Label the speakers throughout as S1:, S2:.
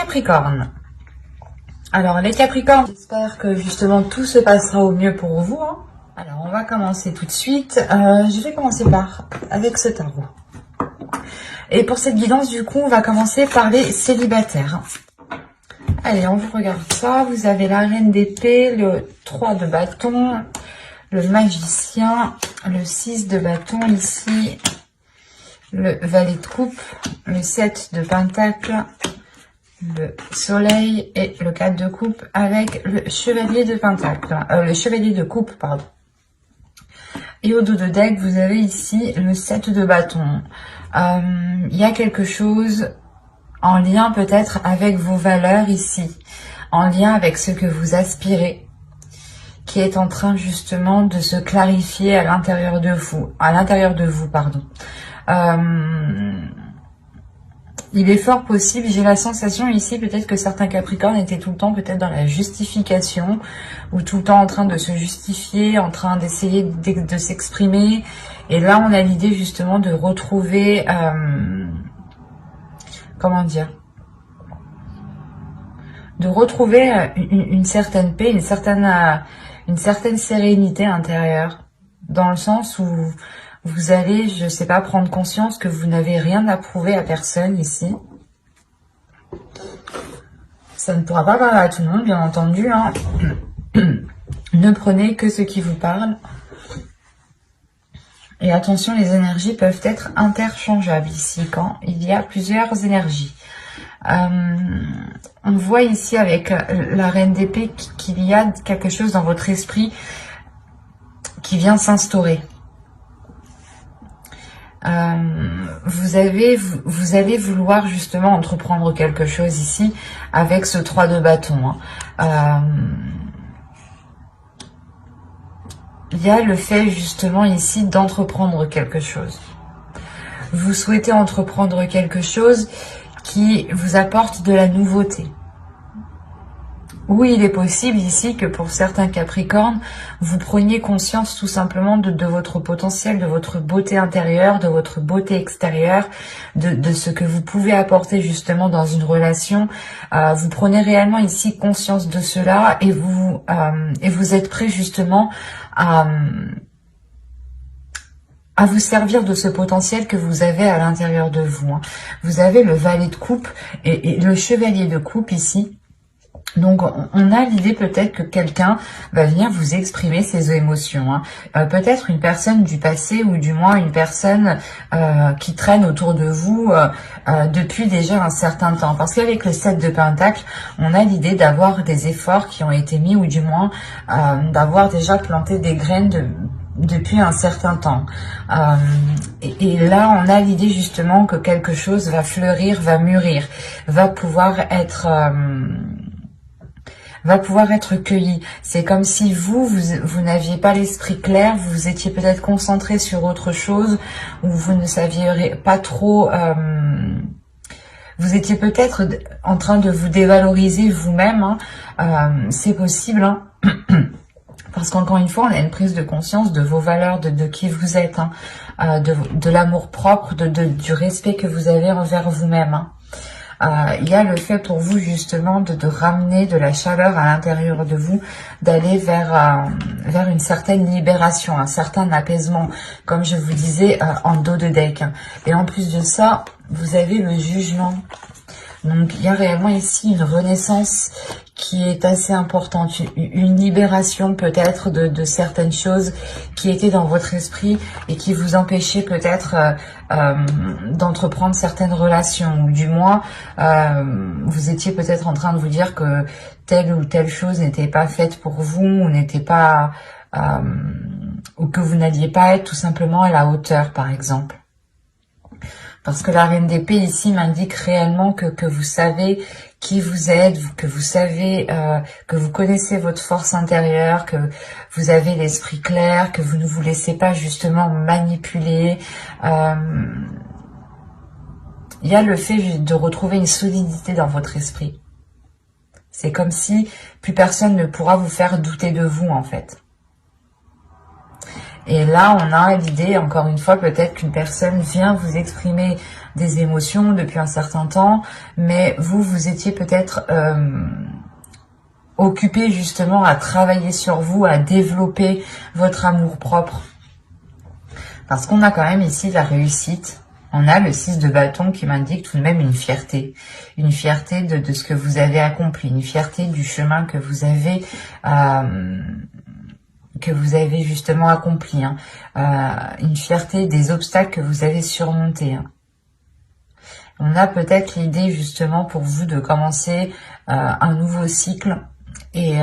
S1: Capricornes. Alors les Capricornes, j'espère que justement tout se passera au mieux pour vous. Alors on va commencer tout de suite. Je vais commencer avec ce tarot. Et pour cette guidance, du coup, on va commencer par les célibataires. Allez, on vous regarde ça. Vous avez la reine d'épée, le 3 de bâton, le magicien, le 6 de bâton ici, le valet de coupe, le 7 de pentacle, le soleil et le 4 de coupe avec le chevalier de pentacle, le chevalier de coupe, pardon. Et au dos de deck, vous avez ici le 7 de bâton. Il y a quelque chose en lien peut-être avec vos valeurs ici, en lien avec ce que vous aspirez, qui est en train justement de se clarifier à l'intérieur de vous, pardon. Il est fort possible, j'ai la sensation ici, peut-être que certains Capricornes étaient tout le temps peut-être dans la justification, ou tout le temps en train de se justifier, en train d'essayer de s'exprimer. Et là, on a l'idée justement de retrouver, comment dire, de retrouver une certaine paix, une certaine sérénité intérieure, dans le sens où vous allez, je sais pas, prendre conscience que vous n'avez rien à prouver à personne ici. Ça ne pourra pas parler à tout le monde, bien entendu. Ne prenez que ce qui vous parle. Et attention, les énergies peuvent être interchangeables ici, quand il y a plusieurs énergies. On voit ici avec la reine d'épée qu'il y a quelque chose dans votre esprit qui vient s'instaurer. Vous allez vouloir justement entreprendre quelque chose ici avec ce 3 de bâton. Il y a le fait justement ici d'entreprendre quelque chose. Vous souhaitez entreprendre quelque chose qui vous apporte de la nouveauté. Oui, il est possible ici que pour certains Capricornes, vous preniez conscience tout simplement de votre potentiel, de votre beauté intérieure, de votre beauté extérieure, de ce que vous pouvez apporter justement dans une relation. Vous prenez réellement ici conscience de cela et vous êtes prêt justement à vous servir de ce potentiel que vous avez à l'intérieur de vous. Vous avez le valet de coupe et le chevalier de coupe ici. Donc, on a l'idée peut-être que quelqu'un va venir vous exprimer ses émotions. Peut-être une personne du passé ou du moins une personne qui traîne autour de vous depuis déjà un certain temps. Parce qu'avec le 7 de pentacle, on a l'idée d'avoir des efforts qui ont été mis ou du moins d'avoir déjà planté des graines depuis un certain temps. Et là, on a l'idée justement que quelque chose va fleurir, va mûrir, va pouvoir être cueilli. C'est comme si vous n'aviez pas l'esprit clair, vous étiez peut-être concentré sur autre chose, ou vous ne saviez pas trop, vous étiez peut-être en train de vous dévaloriser vous-même, c'est possible, parce qu'encore une fois, on a une prise de conscience de vos valeurs, de qui vous êtes, de l'amour propre, du respect que vous avez envers vous-même. Il y a le fait pour vous justement de ramener de la chaleur à l'intérieur de vous, d'aller vers une certaine libération, un certain apaisement, comme je vous disais en dos de deck. Et en plus de ça, vous avez le jugement. Donc il y a réellement ici une renaissance qui est assez importante, une libération peut-être de certaines choses qui étaient dans votre esprit et qui vous empêchaient peut-être d'entreprendre certaines relations, ou du moins vous étiez peut-être en train de vous dire que telle ou telle chose n'était pas faite pour vous, ou n'était pas ou que vous n'alliez pas être tout simplement à la hauteur, par exemple. Parce que la reine d'épée ici m'indique réellement que vous savez qui vous êtes, que vous savez, que vous connaissez votre force intérieure, que vous avez l'esprit clair, que vous ne vous laissez pas justement manipuler. Il y a le fait de retrouver une solidité dans votre esprit. C'est comme si plus personne ne pourra vous faire douter de vous en fait. Et là, on a l'idée, encore une fois, peut-être qu'une personne vient vous exprimer des émotions depuis un certain temps, mais vous étiez peut-être occupé justement à travailler sur vous, à développer votre amour-propre. Parce qu'on a quand même ici la réussite. On a le 6 de bâton qui m'indique tout de même une fierté de ce que vous avez accompli, une fierté du chemin que vous avez justement accompli, hein. Une fierté des obstacles que vous avez surmontés, hein. On a peut-être l'idée justement pour vous de commencer un nouveau cycle et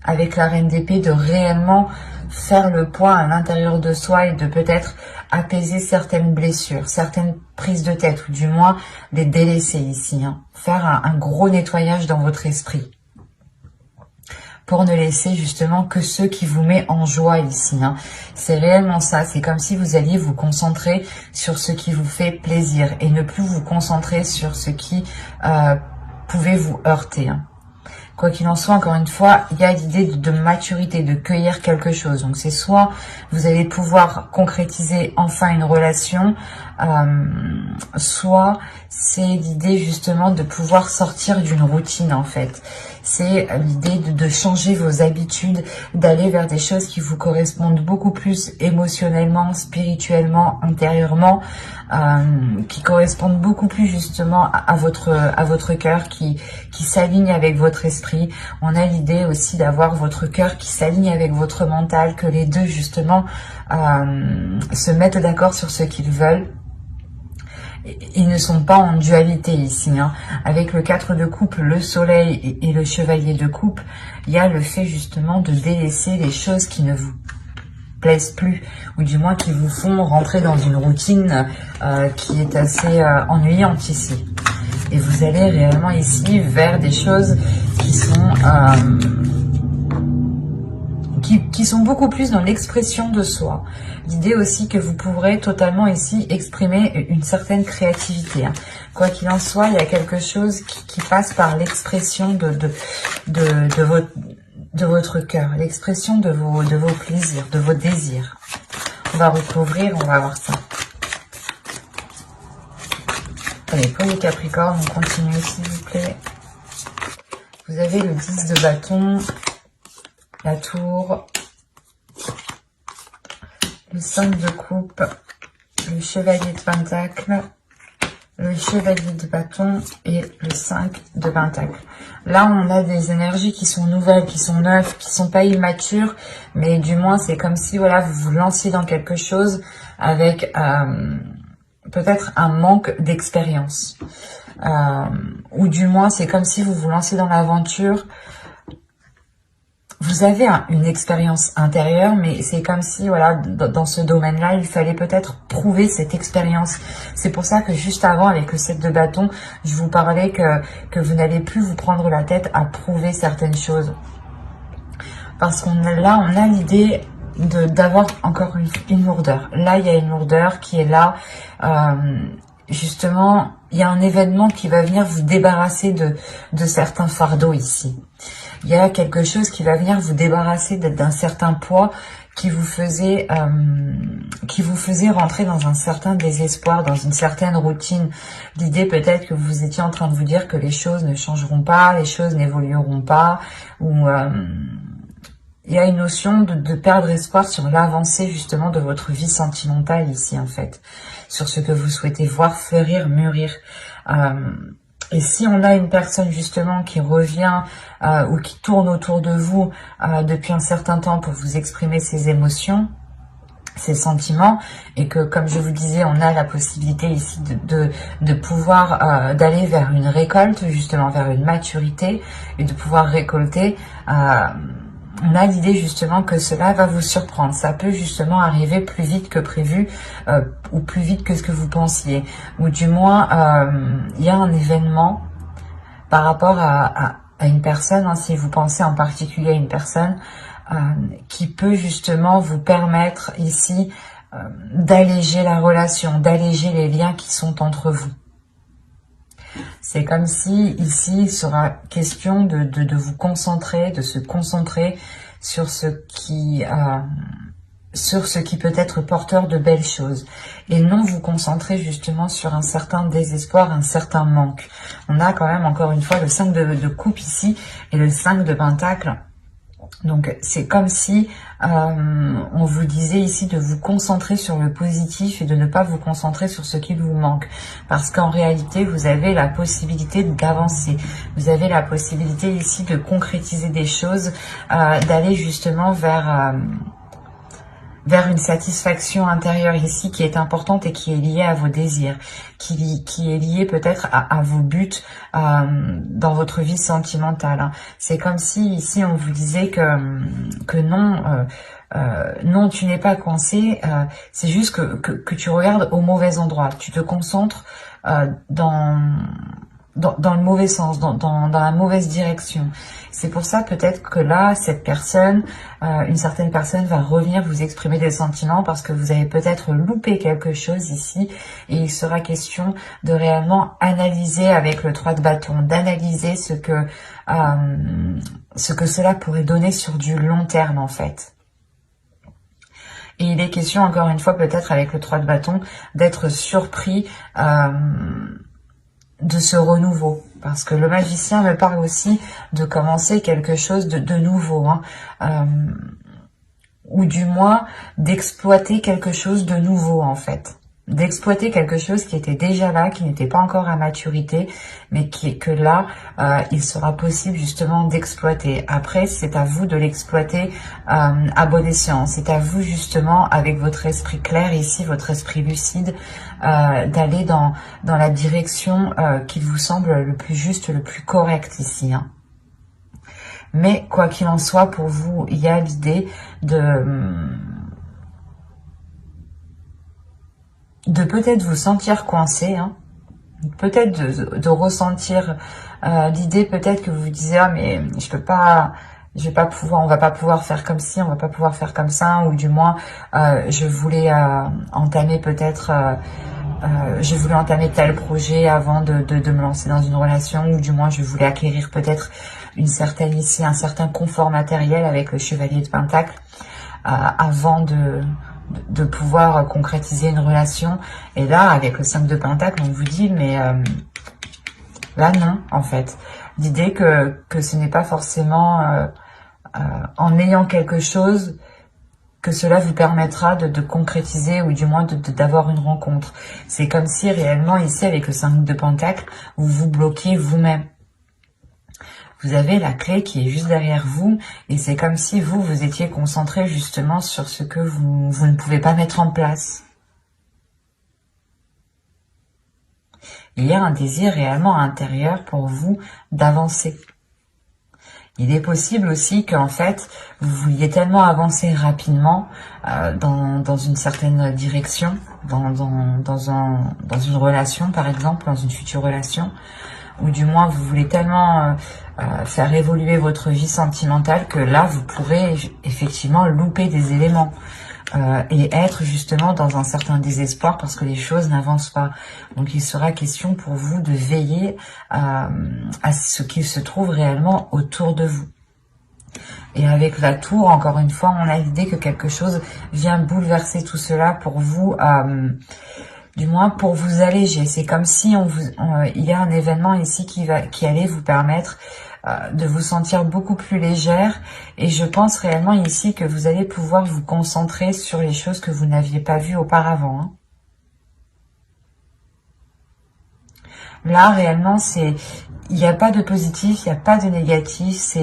S1: avec la reine d'épée de réellement faire le point à l'intérieur de soi et de peut-être apaiser certaines blessures, certaines prises de tête ou du moins les délaisser ici, hein. Faire un gros nettoyage dans votre esprit pour ne laisser justement que ce qui vous met en joie ici, hein. C'est réellement ça, c'est comme si vous alliez vous concentrer sur ce qui vous fait plaisir et ne plus vous concentrer sur ce qui pouvait vous heurter, hein. Quoi qu'il en soit, encore une fois, il y a l'idée de maturité, de cueillir quelque chose. Donc c'est soit vous allez pouvoir concrétiser enfin une relation, soit c'est l'idée justement de pouvoir sortir d'une routine en fait. C'est l'idée de changer vos habitudes, d'aller vers des choses qui vous correspondent beaucoup plus émotionnellement, spirituellement, intérieurement, qui correspondent beaucoup plus justement à votre cœur, qui s'aligne avec votre esprit. On a l'idée aussi d'avoir votre cœur qui s'aligne avec votre mental, que les deux justement se mettent d'accord sur ce qu'ils veulent. Ils ne sont pas en dualité ici, hein. Avec le 4 de coupe, le soleil et le chevalier de coupe, il y a le fait justement de délaisser les choses qui ne vous plaisent plus, ou du moins qui vous font rentrer dans une routine qui est assez ennuyante ici. Et vous allez réellement ici vers des choses qui sont beaucoup plus dans l'expression de soi. L'idée aussi que vous pourrez totalement ici exprimer une certaine créativité, hein. Quoi qu'il en soit, il y a quelque chose qui passe par l'expression de votre cœur, l'expression de vos plaisirs, de vos désirs. On va recouvrir, on va voir ça. Allez, pour les Capricornes, on continue s'il vous plaît. Vous avez le 10 de bâton, la tour, le 5 de coupe, le chevalier de pentacle, le chevalier de bâton et le 5 de pentacle. Là, on a des énergies qui sont nouvelles, qui sont neuves, qui sont pas immatures, mais du moins, c'est comme si voilà, vous vous lanciez dans quelque chose avec peut-être un manque d'expérience. Ou du moins, c'est comme si vous vous lanciez dans l'aventure. Vous avez une expérience intérieure, mais c'est comme si, voilà, dans ce domaine-là, il fallait peut-être prouver cette expérience. C'est pour ça que juste avant, avec le 7 de bâton, je vous parlais que vous n'allez plus vous prendre la tête à prouver certaines choses. Parce on a l'idée d'avoir encore une lourdeur. Là, il y a une lourdeur qui est là. Justement, il y a un événement qui va venir vous débarrasser de certains fardeaux ici. Il y a quelque chose qui va venir vous débarrasser d'un certain poids qui vous faisait rentrer dans un certain désespoir, dans une certaine routine. L'idée peut-être que vous étiez en train de vous dire que les choses ne changeront pas, les choses n'évolueront pas, ou il y a une notion de perdre espoir sur l'avancée justement de votre vie sentimentale ici en fait, sur ce que vous souhaitez voir fleurir, mûrir. Et si on a une personne justement qui revient ou qui tourne autour de vous depuis un certain temps pour vous exprimer ses émotions, ses sentiments, et que comme je vous disais, on a la possibilité ici de pouvoir d'aller vers une récolte, justement vers une maturité, et de pouvoir récolter, on a l'idée justement que cela va vous surprendre. Ça peut justement arriver plus vite que prévu ou plus vite que ce que vous pensiez. Ou du moins, il y a un événement par rapport à une personne, hein, si vous pensez en particulier à une personne, qui peut justement vous permettre ici d'alléger la relation, d'alléger les liens qui sont entre vous. C'est comme si ici il sera question de vous concentrer, de se concentrer sur ce qui sur ce qui peut être porteur de belles choses et non vous concentrer justement sur un certain désespoir, un certain manque. On a quand même encore une fois le 5 de coupe ici et le 5 de pentacle. Donc c'est comme si on vous disait ici de vous concentrer sur le positif et de ne pas vous concentrer sur ce qui vous manque. Parce qu'en réalité, vous avez la possibilité d'avancer. Vous avez la possibilité ici de concrétiser des choses, d'aller justement vers une satisfaction intérieure ici qui est importante et qui est liée à vos désirs, qui est liée peut-être à vos buts dans votre vie sentimentale. C'est comme si ici on vous disait que non, non, tu n'es pas coincé, c'est juste que tu regardes au mauvais endroit, tu te concentres dans le mauvais sens, dans la mauvaise direction. C'est pour ça peut-être que là, cette personne, une certaine personne va revenir vous exprimer des sentiments parce que vous avez peut-être loupé quelque chose ici et il sera question de réellement analyser avec le 3 de bâton, d'analyser ce que cela pourrait donner sur du long terme en fait. Et il est question encore une fois peut-être avec le 3 de bâton d'être surpris de ce renouveau, parce que le magicien me parle aussi de commencer quelque chose de nouveau, ou du moins d'exploiter quelque chose de nouveau en fait, d'exploiter quelque chose qui était déjà là, qui n'était pas encore à maturité, mais que là, il sera possible justement d'exploiter. Après, c'est à vous de l'exploiter à bon escient. C'est à vous justement, avec votre esprit clair ici, votre esprit lucide, d'aller dans la direction qui vous semble le plus juste, le plus correct ici. Mais quoi qu'il en soit, pour vous, il y a l'idée de peut-être vous sentir coincé, peut-être de ressentir l'idée peut-être que vous vous disiez ah mais je vais pas pouvoir, on va pas pouvoir faire comme ci, on va pas pouvoir faire comme ça, ou du moins je voulais entamer peut-être je voulais entamer tel projet avant de me lancer dans une relation, ou du moins je voulais acquérir peut-être un certain confort matériel avec le chevalier de Pentacle avant de pouvoir concrétiser une relation. Et là, avec le 5 de Pentacle, on vous dit, mais là, non, en fait. L'idée que ce n'est pas forcément en ayant quelque chose que cela vous permettra de concrétiser, ou du moins d'avoir une rencontre. C'est comme si réellement, ici, avec le 5 de Pentacle, vous vous bloquiez vous-même. Vous avez la clé qui est juste derrière vous et c'est comme si vous étiez concentré justement sur ce que vous ne pouvez pas mettre en place. Il y a un désir réellement intérieur pour vous d'avancer. Il est possible aussi qu'en fait, vous vouliez tellement avancer rapidement dans une certaine direction, dans une relation par exemple, dans une future relation, ou du moins vous voulez tellement faire évoluer votre vie sentimentale que là vous pourrez effectivement louper des éléments et être justement dans un certain désespoir parce que les choses n'avancent pas. Donc il sera question pour vous de veiller à ce qu'il se trouve réellement autour de vous. Et avec la tour, encore une fois, on a l'idée que quelque chose vient bouleverser tout cela pour vous, du moins pour vous alléger. C'est comme si il y a un événement ici qui allait vous permettre de vous sentir beaucoup plus légère. Et je pense réellement ici que vous allez pouvoir vous concentrer sur les choses que vous n'aviez pas vues auparavant. Là, réellement, il n'y a pas de positif, il n'y a pas de négatif.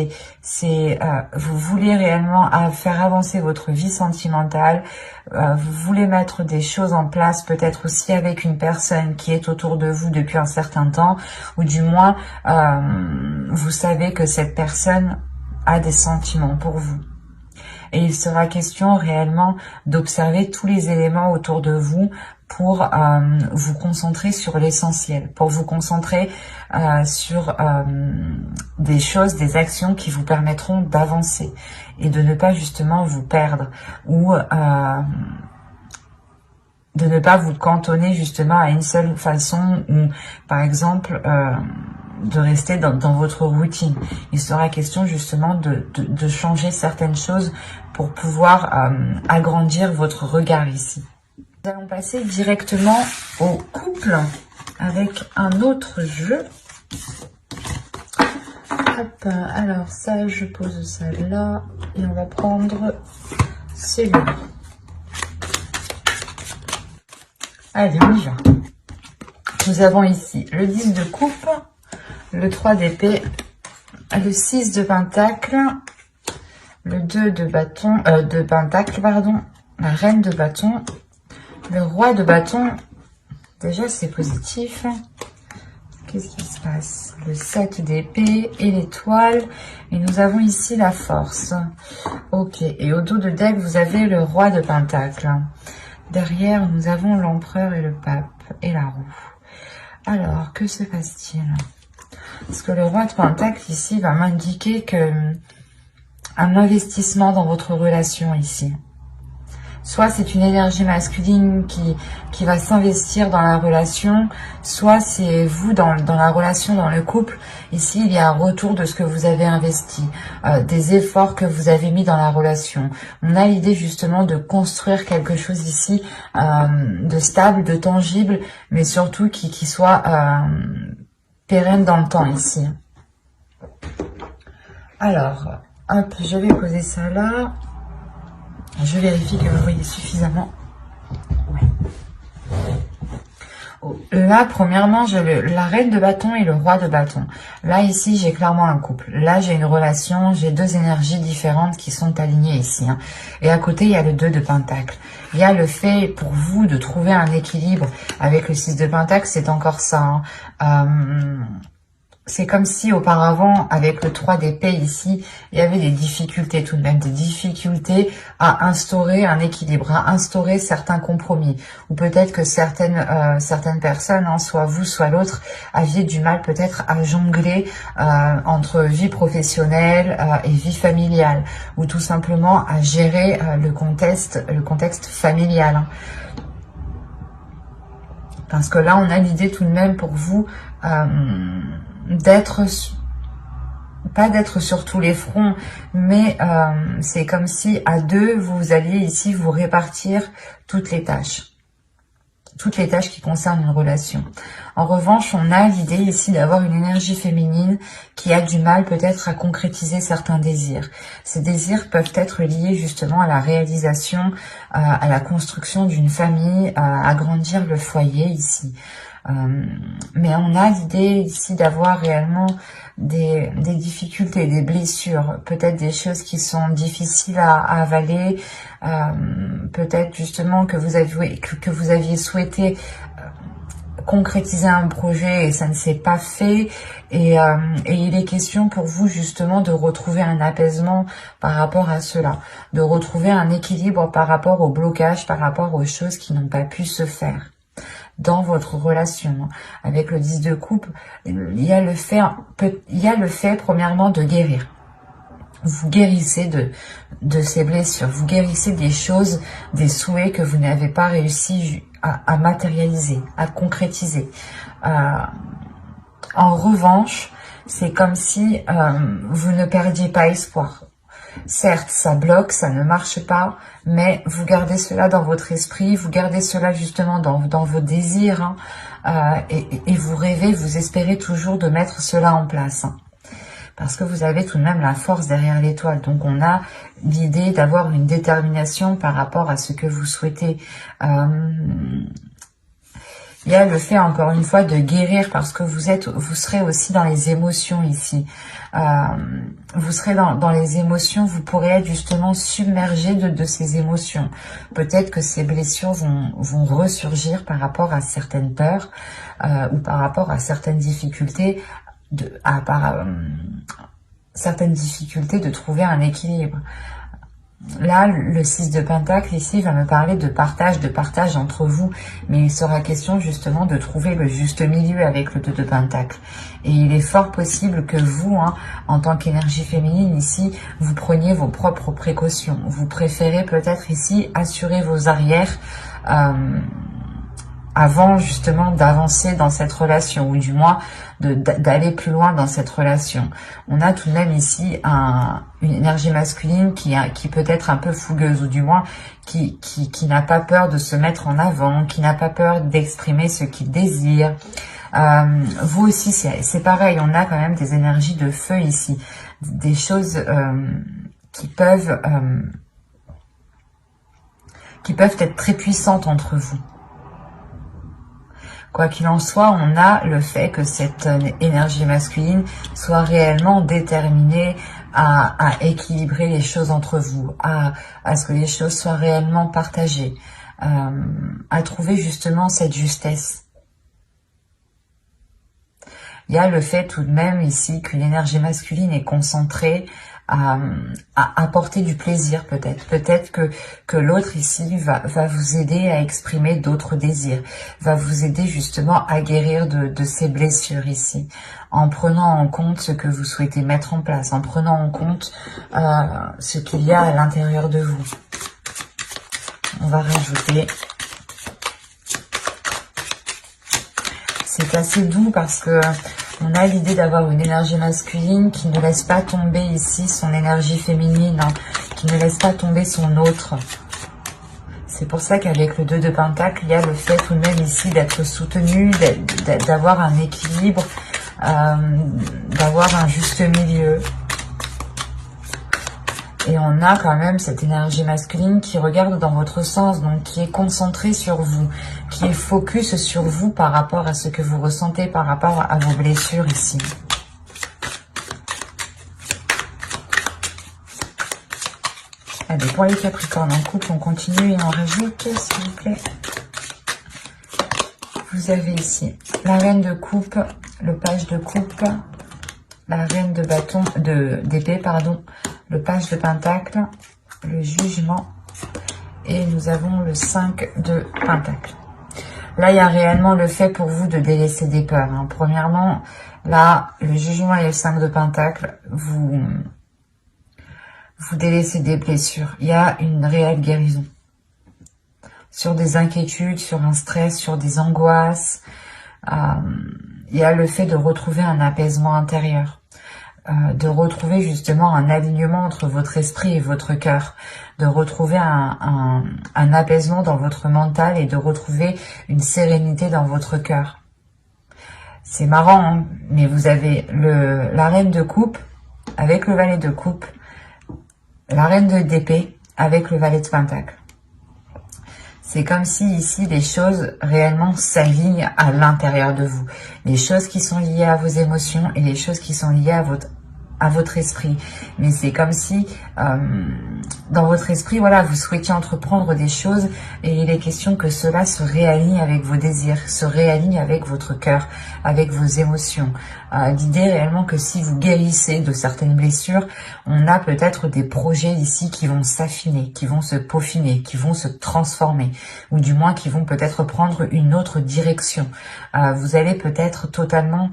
S1: Vous voulez réellement faire avancer votre vie sentimentale. Vous voulez mettre des choses en place, peut-être aussi avec une personne qui est autour de vous depuis un certain temps, ou du moins, vous savez que cette personne a des sentiments pour vous. Et il sera question réellement d'observer tous les éléments autour de vous pour vous concentrer sur l'essentiel, pour vous concentrer sur des choses, des actions qui vous permettront d'avancer et de ne pas justement vous perdre ou de ne pas vous cantonner justement à une seule façon ou par exemple de rester dans votre routine. Il sera question justement de changer certaines choses pour pouvoir agrandir votre regard ici. Nous allons passer directement au couple avec un autre jeu. Hop, alors ça, je pose ça là et on va prendre celui-là. Allez, on y va. Nous avons ici le 10 de coupe, le 3 d'épée, le 6 de pentacle, le 2 de bâton, de pentacle, pardon, la reine de bâton, le roi de bâton. Déjà, c'est positif. Qu'est-ce qui se passe? Le 7 d'épée et l'étoile. Et nous avons ici la force. Ok. Et au dos de deck, vous avez le roi de pentacle. Derrière, nous avons l'empereur et le pape et la roue. Alors, que se passe-t-il? Parce que le roi de pentacle ici va m'indiquer que un investissement dans votre relation ici. Soit c'est une énergie masculine qui va s'investir dans la relation, soit c'est vous dans la relation, dans le couple. Ici, il y a un retour de ce que vous avez investi, des efforts que vous avez mis dans la relation. On a l'idée justement de construire quelque chose ici, de stable, de tangible, mais surtout qui soit pérenne dans le temps ici. Alors, hop, je vais poser ça là. Je vérifie que vous voyez suffisamment. Ouais. Oh, là, premièrement, j'ai la reine de bâton et le roi de bâton. Là, ici, j'ai clairement un couple. Là, j'ai une relation, j'ai deux énergies différentes qui sont alignées ici. Hein. Et à côté, il y a le 2 de pentacle. Il y a le fait pour vous de trouver un équilibre avec le 6 de pentacle, c'est encore ça. Hein. C'est comme si auparavant, avec le 3 d'épée ici, il y avait des difficultés tout de même, des difficultés à instaurer un équilibre, à instaurer certains compromis. Ou peut-être que certaines personnes, hein, soit vous, soit l'autre, aviez du mal peut-être à jongler entre vie professionnelle et vie familiale. Ou tout simplement à gérer le contexte familial. Hein. Parce que là, on a l'idée tout de même pour vous pas d'être sur tous les fronts, mais c'est comme si à deux, vous alliez ici vous répartir toutes les tâches qui concernent une relation. En revanche, on a l'idée ici d'avoir une énergie féminine qui a du mal peut-être à concrétiser certains désirs. Ces désirs peuvent être liés justement à la réalisation, à la construction d'une famille, à agrandir le foyer ici. Mais on a l'idée ici d'avoir réellement des difficultés, des blessures, peut-être des choses qui sont difficiles à avaler, peut-être justement que vous aviez souhaité concrétiser un projet et ça ne s'est pas fait, et il est question pour vous justement de retrouver un apaisement par rapport à cela, de retrouver un équilibre par rapport au blocage, par rapport aux choses qui n'ont pas pu se faire dans votre relation. Avec le 10 de coupe, il y a le fait premièrement de guérir. Vous guérissez de ces blessures, vous guérissez des choses, des souhaits que vous n'avez pas réussi à matérialiser, à concrétiser. En revanche, c'est comme si vous ne perdiez pas espoir. Certes, ça bloque, ça ne marche pas, mais vous gardez cela dans votre esprit, vous gardez cela justement dans vos désirs, hein, et vous rêvez, vous espérez toujours de mettre cela en place. Hein, parce que vous avez tout de même la force derrière l'étoile. Donc on a l'idée d'avoir une détermination par rapport à ce que vous souhaitez. Il y a le fait, encore une fois, de guérir parce que vous serez aussi dans les émotions ici. Vous serez dans les émotions, vous pourrez être justement submergé de ces émotions. Peut-être que ces blessures vont ressurgir par rapport à certaines peurs ou par rapport à certaines difficultés, certaines difficultés de trouver un équilibre. Là, le 6 de pentacle ici va me parler de partage entre vous, mais il sera question justement de trouver le juste milieu avec le 2 de pentacle. Et il est fort possible que vous, hein, en tant qu'énergie féminine ici, vous preniez vos propres précautions. Vous préférez peut-être ici assurer vos arrières avant justement d'avancer dans cette relation, ou du moins d'aller plus loin dans cette relation. On a tout de même ici une énergie masculine qui peut être un peu fougueuse, ou du moins qui n'a pas peur de se mettre en avant, qui n'a pas peur d'exprimer ce qu'il désire. Vous aussi, c'est pareil, on a quand même des énergies de feu ici, des choses qui peuvent être très puissantes entre vous. Quoi qu'il en soit, on a le fait que cette énergie masculine soit réellement déterminée à équilibrer les choses entre vous, à ce que les choses soient réellement partagées, à trouver justement cette justesse. Il y a le fait tout de même ici qu'une énergie masculine est concentrée à apporter du plaisir peut-être. Peut-être que l'autre ici va vous aider à exprimer d'autres désirs, va vous aider justement à guérir de ces blessures ici, en prenant en compte ce que vous souhaitez mettre en place, en prenant en compte ce qu'il y a à l'intérieur de vous. On va rajouter. C'est assez doux parce que on a l'idée d'avoir une énergie masculine qui ne laisse pas tomber ici son énergie féminine, hein, qui ne laisse pas tomber son autre. C'est pour ça qu'avec le 2 de Pentacle, il y a le fait tout de même ici d'être soutenu, d'avoir un équilibre, d'avoir un juste milieu. Et on a quand même cette énergie masculine qui regarde dans votre sens, donc qui est concentrée sur vous, qui est focus sur vous par rapport à ce que vous ressentez, par rapport à vos blessures ici. Allez, pour les Capricornes en couple, on continue et on rajoute, s'il vous plaît. Vous avez ici la reine de coupe, le page de coupe, la reine de bâton, d'épée, pardon, le page de pentacle, le jugement, et nous avons le 5 de pentacle. Là, il y a réellement le fait pour vous de délaisser des peurs, hein. Premièrement, là, le jugement et le 5 de pentacle, vous délaissez des blessures. Il y a une réelle guérison. Sur des inquiétudes, sur un stress, sur des angoisses. Il y a le fait de retrouver un apaisement intérieur. De retrouver justement un alignement entre votre esprit et votre cœur, de retrouver un apaisement dans votre mental et de retrouver une sérénité dans votre cœur. C'est marrant, hein, mais vous avez la reine de coupe avec le valet de coupe, la reine d'épée avec le valet de pentacle. C'est comme si ici les choses réellement s'alignent à l'intérieur de vous. Les choses qui sont liées à vos émotions et les choses qui sont liées à votre esprit. Mais c'est comme si dans votre esprit, voilà, vous souhaitiez entreprendre des choses et il est question que cela se réaligne avec vos désirs, se réaligne avec votre cœur, avec vos émotions. L'idée réellement que si vous guérissez de certaines blessures, on a peut-être des projets ici qui vont s'affiner, qui vont se peaufiner, qui vont se transformer, ou du moins qui vont peut-être prendre une autre direction. Vous allez peut-être totalement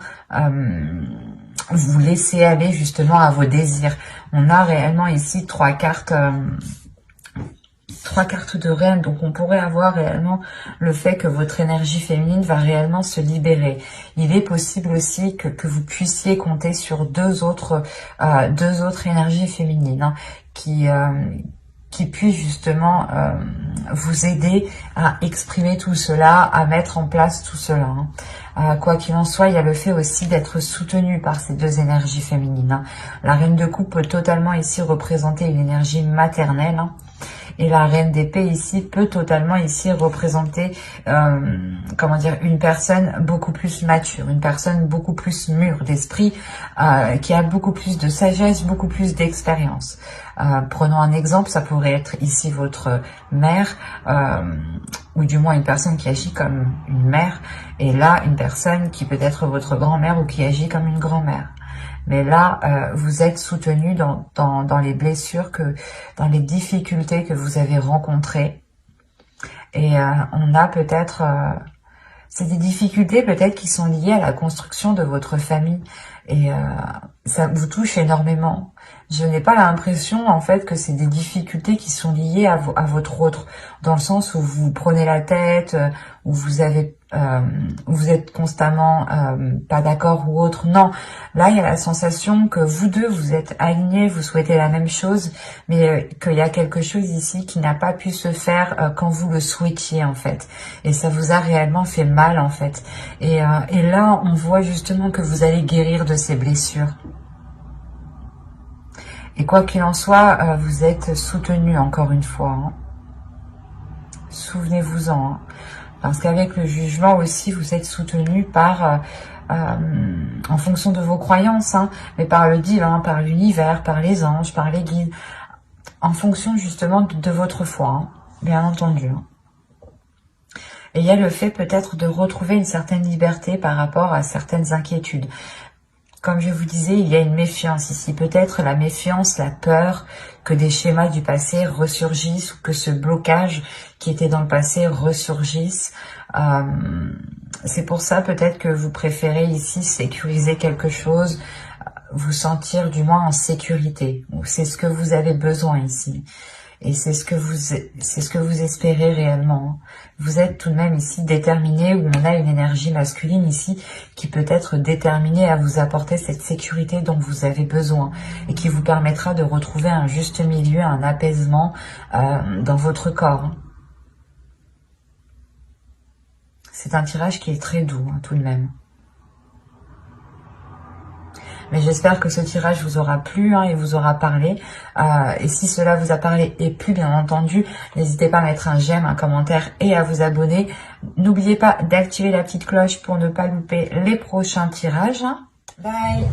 S1: vous laisser aller justement à vos désirs. On a réellement ici trois cartes de reine, donc on pourrait avoir réellement le fait que votre énergie féminine va réellement se libérer. Il est possible aussi que vous puissiez compter sur deux autres énergies féminines, hein, qui puissent justement vous aider à exprimer tout cela, à mettre en place tout cela, hein. Quoi qu'il en soit, il y a le fait aussi d'être soutenu par ces deux énergies féminines, hein. La reine de coupe peut totalement ici représenter une énergie maternelle, hein. Et la reine d'épée ici peut totalement ici représenter, comment dire, une personne beaucoup plus mature, une personne beaucoup plus mûre d'esprit, qui a beaucoup plus de sagesse, beaucoup plus d'expérience. Prenons un exemple, ça pourrait être ici votre mère, ou du moins une personne qui agit comme une mère, et là une personne qui peut être votre grand-mère ou qui agit comme une grand-mère. Mais là, vous êtes soutenu dans les blessures, dans les difficultés que vous avez rencontrées. Et on a peut-être... c'est des difficultés peut-être qui sont liées à la construction de votre famille. Et ça vous touche énormément. Je n'ai pas l'impression en fait que c'est des difficultés qui sont liées à votre autre. Dans le sens où vous prenez la tête, où vous avez vous êtes constamment pas d'accord ou autre. Non, là il y a la sensation que vous deux vous êtes alignés, vous souhaitez la même chose, mais qu'il y a quelque chose ici qui n'a pas pu se faire quand vous le souhaitiez en fait, et ça vous a réellement fait mal en fait. Et là on voit justement que vous allez guérir de ces blessures. Et quoi qu'il en soit, vous êtes soutenu encore une fois. Hein. Souvenez-vous-en. Hein. Parce qu'avec le jugement aussi, vous êtes soutenu par, en fonction de vos croyances, hein, mais par le divin, par l'univers, par les anges, par les guides, en fonction justement de votre foi, hein, bien entendu. Hein. Et il y a le fait peut-être de retrouver une certaine liberté par rapport à certaines inquiétudes. Comme je vous disais, il y a une méfiance ici. Peut-être la méfiance, la peur que des schémas du passé ressurgissent ou que ce blocage qui était dans le passé ressurgisse. C'est pour ça peut-être que vous préférez ici sécuriser quelque chose, vous sentir du moins en sécurité. C'est ce que vous avez besoin ici. Et c'est ce que vous espérez réellement. Vous êtes tout de même ici déterminé, où on a une énergie masculine ici qui peut être déterminée à vous apporter cette sécurité dont vous avez besoin et qui vous permettra de retrouver un juste milieu, un apaisement dans votre corps. C'est un tirage qui est très doux, hein, tout de même. Mais j'espère que ce tirage vous aura plu, hein, et vous aura parlé. Et si cela vous a parlé et plu, bien entendu, n'hésitez pas à mettre un j'aime, un commentaire et à vous abonner. N'oubliez pas d'activer la petite cloche pour ne pas louper les prochains tirages. Bye!